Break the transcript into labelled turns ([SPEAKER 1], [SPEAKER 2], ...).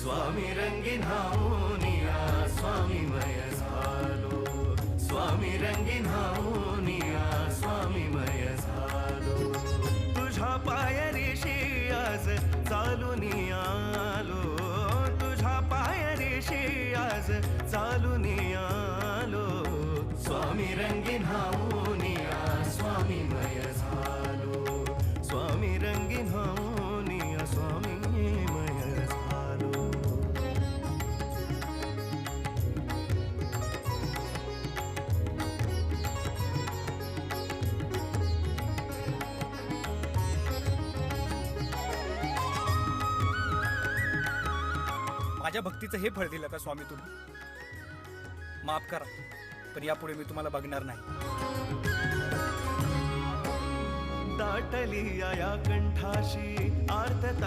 [SPEAKER 1] स्वामी रंगीन हाऊनिया स्वामीमय झालो, स्वामी रंगीन हाऊनिया स्वामीमय झालो. तुझ्या पायरीशी आज चालून आलो, तुझ्या पायरीशी आज चालून आलो. स्वामी रंगीन हाऊनिया स्वामीमय झालो, स्वामी रंगीन हाऊनिया स्वामीमय झालो.
[SPEAKER 2] माझ्या भक्तीचं हे फळ दिलं का स्वामी तुम्ही? माफ करा, पण यापुढे मी तुम्हाला बघणार नाही.
[SPEAKER 1] दाटली या कंठाशी आर्तता